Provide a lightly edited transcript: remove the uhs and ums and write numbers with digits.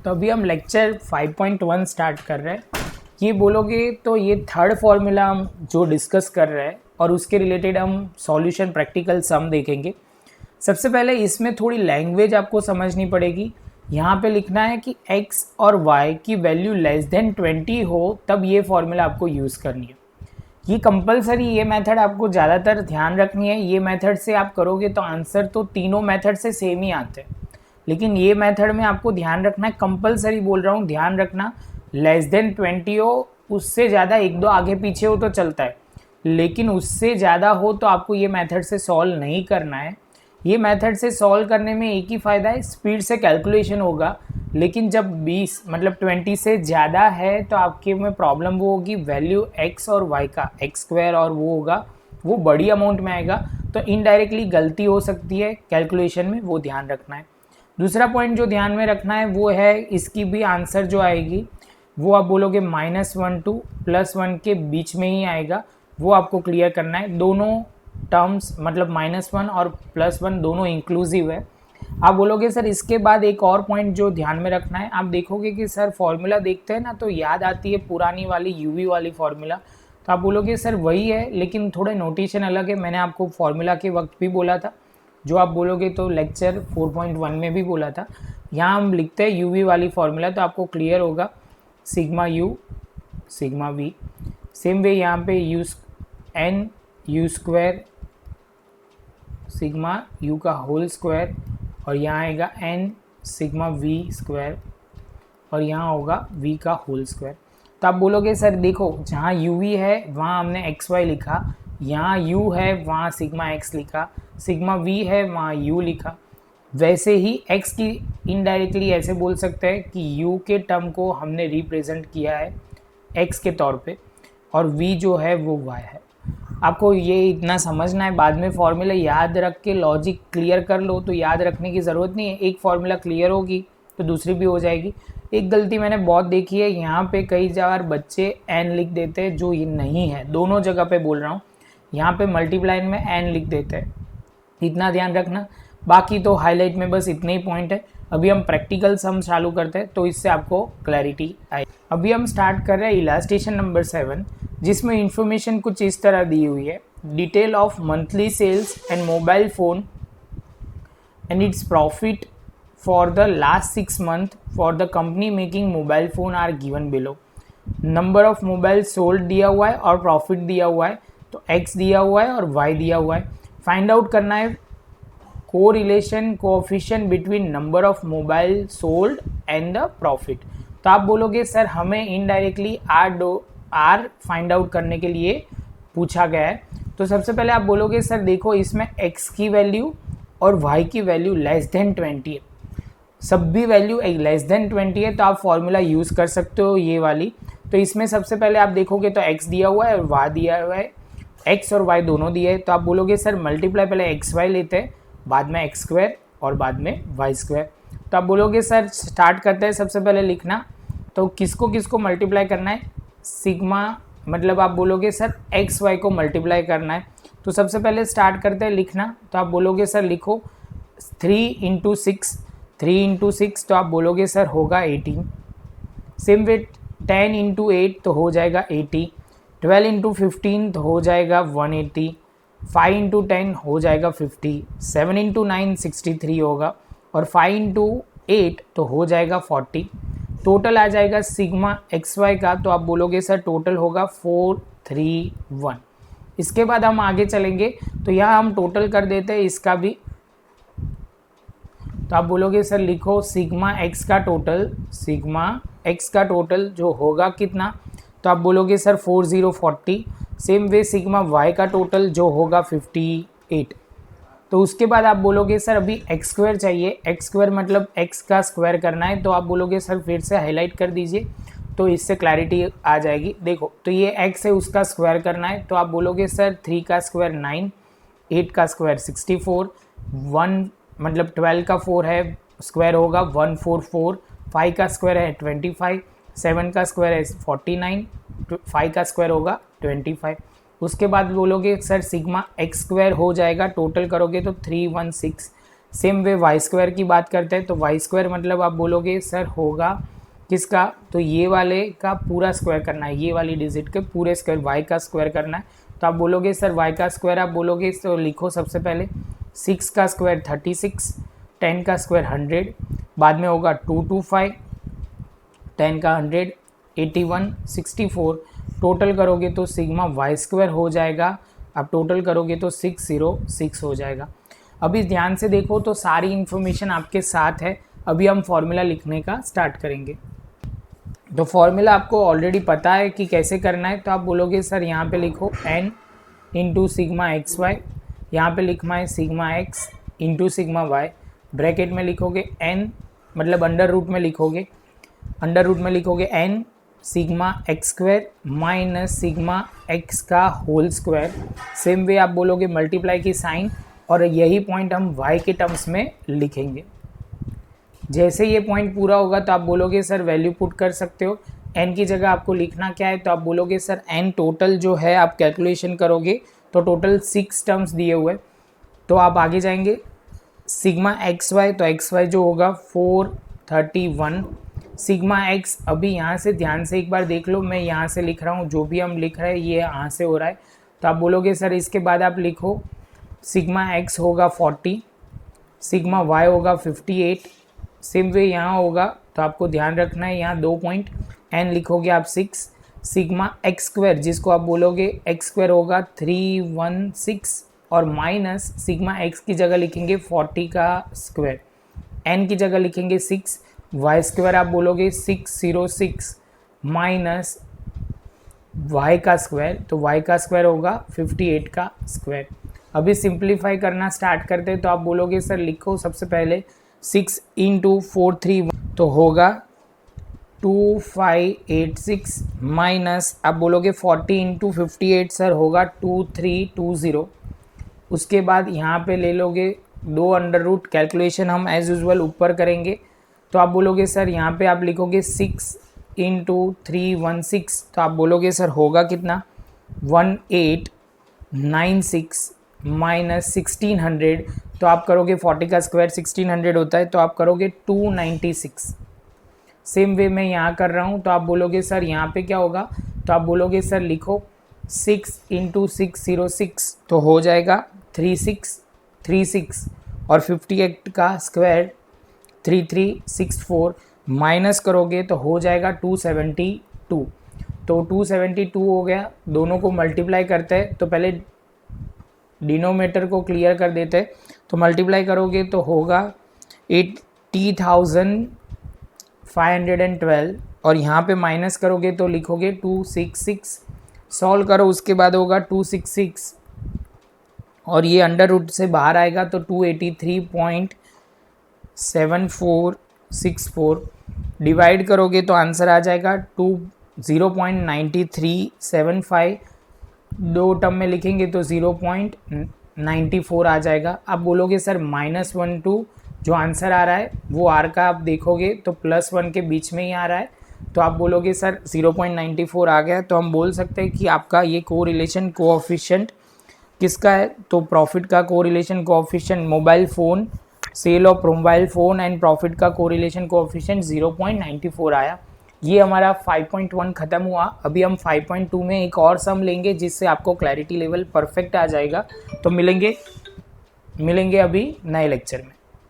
तो अभी हम लेक्चर 5.1 स्टार्ट कर रहे हैं। ये बोलोगे तो ये थर्ड फॉर्मूला हम जो डिस्कस कर रहे हैं और उसके रिलेटेड हम सॉल्यूशन प्रैक्टिकल सम देखेंगे। सबसे पहले इसमें थोड़ी लैंग्वेज आपको समझनी पड़ेगी। यहाँ पे लिखना है कि x और y की वैल्यू लेस देन 20 हो तब ये फॉर्मूला आपको यूज़ करनी है। ये कंपलसरी, ये मेथड आपको ज़्यादातर ध्यान रखनी है। ये मेथड से आप करोगे तो आंसर तो तीनों मेथड से सेम ही आते हैं, लेकिन ये मेथड में आपको ध्यान रखना है, कंपलसरी बोल रहा हूँ, ध्यान रखना लेस देन 20 हो, उससे ज़्यादा एक दो आगे पीछे हो तो चलता है, लेकिन उससे ज़्यादा हो तो आपको ये मेथड से सॉल्व नहीं करना है। ये मेथड से सॉल्व करने में एक ही फ़ायदा है, स्पीड से कैलकुलेशन होगा, लेकिन जब 20 मतलब 20 से ज़्यादा है तो आपके में प्रॉब्लम वो होगी, वैल्यू x और y का एक्स स्क्वायर और वो होगा, वो बड़ी अमाउंट में आएगा, तो इनडायरेक्टली गलती हो सकती है कैलकुलेशन में, वो ध्यान रखना है। दूसरा पॉइंट जो ध्यान में रखना है वो है, इसकी भी आंसर जो आएगी वो आप बोलोगे -1 to +1 के बीच में ही आएगा, वो आपको क्लियर करना है। दोनों टर्म्स मतलब -1 और +1 दोनों इंक्लूसिव है। आप बोलोगे सर इसके बाद एक और पॉइंट जो ध्यान में रखना है, आप देखोगे कि सर फॉर्मूला देखते हैं ना तो याद आती है पुरानी वाली यूवी वाली फार्मूला, तो आप बोलोगे सर वही है लेकिन थोड़े नोटेशन अलग है। मैंने आपको फार्मूला के वक्त भी बोला था, जो आप बोलोगे तो लेक्चर 4.1 में भी बोला था। यहाँ हम लिखते हैं यूवी वाली फार्मूला तो आपको क्लियर होगा, sigma U sigma V. Same way यहाँ पे N U square sigma U का होल स्क्वायर, और यहाँ आएगा एन सिग्मा वी स्क्वायर, और यहाँ होगा वी का होल स्क्वायर। तो आप बोलोगे सर देखो जहाँ यू वी है वहाँ हमने एक्स वाई लिखा, यहाँ u है वहाँ सिग्मा x लिखा, सिग्मा v है वहाँ u लिखा। वैसे ही x की इनडायरेक्टली ऐसे बोल सकते हैं कि u के टर्म को हमने रिप्रेजेंट किया है x के तौर पे, और v जो है वो y है। आपको ये इतना समझना है, बाद में फॉर्मूला याद रख के लॉजिक क्लियर कर लो, तो याद रखने की ज़रूरत नहीं है, एक फॉर्मूला क्लियर होगी तो दूसरी भी हो जाएगी। एक गलती मैंने बहुत देखी है, यहाँ पे कई बार बच्चे n लिख देते हैं जो ये नहीं है, दोनों जगह पे बोल रहा हूँ, यहाँ पे मल्टीप्लाइन में n लिख देते हैं, इतना ध्यान रखना। बाकी तो हाईलाइट में बस इतने ही पॉइंट है। अभी हम प्रैक्टिकल सम चालू करते हैं तो इससे आपको क्लैरिटी आए। अभी हम स्टार्ट कर रहे हैं इलास्ट्रेशन नंबर 7, जिसमें इंफॉर्मेशन कुछ इस तरह दी हुई है, detail of monthly sales and mobile phone and its profit for the last 6 months for the company making mobile phone are given below. Number of mobile sold दिया हुआ है और प्रॉफिट दिया हुआ है, तो x दिया हुआ है और y दिया हुआ है। फाइंड आउट करना है को relation coefficient between number of mobile sold and the profit. तो आप बोलोगे सर हमें इनडायरेक्टली आर फाइंड आउट करने के लिए पूछा गया है, तो सबसे पहले आप बोलोगे सर देखो इसमें x की वैल्यू और y की वैल्यू लेस देन 20 है, सब भी वैल्यू लेस देन 20 है, तो आप फॉर्मूला यूज़ कर सकते हो ये वाली। तो इसमें सबसे पहले आप देखोगे तो x दिया हुआ है और y दिया हुआ है, x और y दोनों दिए हैं, तो आप बोलोगे सर मल्टीप्लाई पहले एक्स वाई लेते हैं, बाद में एक्स स्क्वायर और बाद में वाई स्क्वायर। तो आप बोलोगे सर स्टार्ट करते हैं, सबसे पहले लिखना तो किसको किसको मल्टीप्लाई करना है, सिग्मा मतलब आप बोलोगे सर एक्स वाई को मल्टीप्लाई करना है। तो सबसे पहले स्टार्ट करते हैं लिखना, तो आप बोलोगे सर लिखो 3 × 6, 3 × 6 तो आप बोलोगे सर होगा 18। सेम वे 10 × 8 तो हो जाएगा 80, 12 × 15 तो हो जाएगा 180, 5 × 10 हो जाएगा 50, 7 × 9 63 होगा, और 5 × 8 तो हो जाएगा 40। टोटल आ जाएगा सिग्मा एक्स वाई का, तो आप बोलोगे सर टोटल होगा 431। इसके बाद हम आगे चलेंगे तो यहाँ हम टोटल कर देते हैं इसका भी, तो आप बोलोगे सर लिखो सिग्मा एक्स का टोटल, सिग्मा एक्स का टोटल जो होगा कितना, तो आप बोलोगे sir 4040। Same way sigma Y का टोटल जो होगा 58। तो उसके बाद आप बोलोगे सर अभी एक्स स्क्वायर चाहिए, एक्स स्क्वायर मतलब एक्स का स्क्वायर करना है, तो आप बोलोगे सर फिर से हाईलाइट कर दीजिए तो इससे क्लैरिटी आ जाएगी। देखो तो ये एक्स है उसका स्क्वायर करना है, तो आप बोलोगे सर 3 का स्क्वायर 9, 8 का स्क्वायर 64, 1 मतलब 12 का 4 है स्क्वायर होगा 144, 5 का स्क्वायर है 25, 7 का स्क्वायर है 49, 5 का स्क्वायर होगा 25। उसके बाद बोलोगे सर सिग्मा एक्स स्क्वायर हो जाएगा, टोटल करोगे तो 316, सेम वे वाई स्क्वायर की बात करते हैं तो वाई स्क्वायर मतलब आप बोलोगे सर होगा किसका, तो ये वाले का पूरा स्क्वायर करना है, ये वाली डिजिट के पूरे स्क्वायर वाई का स्क्वायर करना है। तो आप बोलोगे सर वाई का स्क्वायर आप बोलोगे तो लिखो सबसे पहले 6 का स्क्वायर 36, 10 का स्क्वायर 100, बाद में होगा 225, 10 का 100, 81, 64, टोटल करोगे तो सिग्मा वाई स्क्वायर हो जाएगा। आप टोटल करोगे तो 606 हो जाएगा। अभी ध्यान से देखो तो सारी इन्फॉर्मेशन आपके साथ है। अभी हम फॉर्मूला लिखने का स्टार्ट करेंगे। तो फॉर्मूला आपको ऑलरेडी पता है कि कैसे करना है। तो आप बोलोगे सर यहाँ पे लिखो n into sigma X Y, यहाँ पर लिखना है sigma X into sigma Y, bracket में लिखोगे n मतलब अंडर रूट में लिखोगे n sigma X square minus sigma X का होल स्क्वायर। सेम वे आप बोलोगे मल्टीप्लाई की साइन, और यही पॉइंट हम y के टर्म्स में लिखेंगे। जैसे ये पॉइंट पूरा होगा तो आप बोलोगे सर वैल्यू पुट कर सकते हो। n की जगह आपको लिखना क्या है, तो आप बोलोगे सर n टोटल जो है आप कैलकुलेशन करोगे तो टोटल 6 टर्म्स दिए हुए। तो आप आगे जाएंगे सिग्मा एक्स वाई, तो एक्स वाई जो होगा 431 सिग्मा एक्स। अभी यहाँ से ध्यान से एक बार देख लो, मैं यहाँ से लिख रहा हूँ, जो भी हम लिख रहे हैं ये यहाँ से हो रहा है। तो आप बोलोगे सर इसके बाद आप लिखो सिग्मा एक्स होगा 40, सिग्मा वाई होगा 58, सेम वे यहाँ होगा। तो आपको ध्यान रखना है यहाँ 2 पॉइंट, एन लिखोगे आप 6, सिग्मा एक्स स्क्वायर जिसको आप बोलोगे एक्स स्क्वायर होगा 316, और माइनस सिग्मा एक्स की जगह लिखेंगे 40 का स्क्वायर, एन की जगह लिखेंगे 6, वाई स्क्वायर आप बोलोगे 606 माइनस वाई का स्क्वायर, तो वाई का स्क्वायर होगा 58 का स्क्वायर। अभी सिंप्लीफाई करना स्टार्ट करते हैं। तो आप बोलोगे सर लिखो सबसे पहले 6 इंटू 431 तो होगा 2586 माइनस आप बोलोगे 40 इंटू 58 सर होगा 2320। उसके बाद यहाँ पे ले लोगे 2 अंडर रूट, कैलकुलेशन हम एज यूजुअल ऊपर करेंगे। तो आप बोलोगे सर यहाँ पे आप लिखोगे 6 इंटू 316 तो आप बोलोगे सर होगा कितना 1896 माइनस 1600। तो आप करोगे 40 का स्क्वायर 1600 होता है, तो आप करोगे 296। सेम वे मैं यहाँ कर रहा हूँ। तो आप बोलोगे सर यहाँ पे क्या होगा, तो आप बोलोगे सर लिखो 6 इंटू 606 तो हो जाएगा 3636, और 58 का स्क्वायर 3364, माइनस करोगे तो हो जाएगा 272। तो 272 हो गया। दोनों को मल्टीप्लाई करते हैं तो पहले डिनोमीटर को क्लियर कर देते हैं। तो मल्टीप्लाई करोगे तो होगा 80,512, और यहाँ पे माइनस करोगे तो लिखोगे 266। सॉल्व करो, उसके बाद होगा 266 और ये अंडर रूट से बाहर आएगा तो 283.7464 डिवाइड करोगे तो आंसर आ जाएगा 0.9375। 2 टर्म में लिखेंगे तो 0.94 आ जाएगा। आप बोलोगे सर -12 जो आंसर आ रहा है वो आर का आप देखोगे तो +1 के बीच में ही आ रहा है। तो आप बोलोगे सर 0.94 आ गया। तो हम बोल सकते हैं कि आपका ये कोरिलेशन कोएफिशिएंट किसका है, तो प्रॉफिट का correlation coefficient mobile phone, sale of mobile phone and profit का कोरिलेशन कोएफिशिएंट 0.94 आया। ये हमारा 5.1 ख़त्म हुआ। अभी हम 5.2 में एक और सम लेंगे जिससे आपको क्लैरिटी लेवल परफेक्ट आ जाएगा। तो मिलेंगे अभी नए लेक्चर में।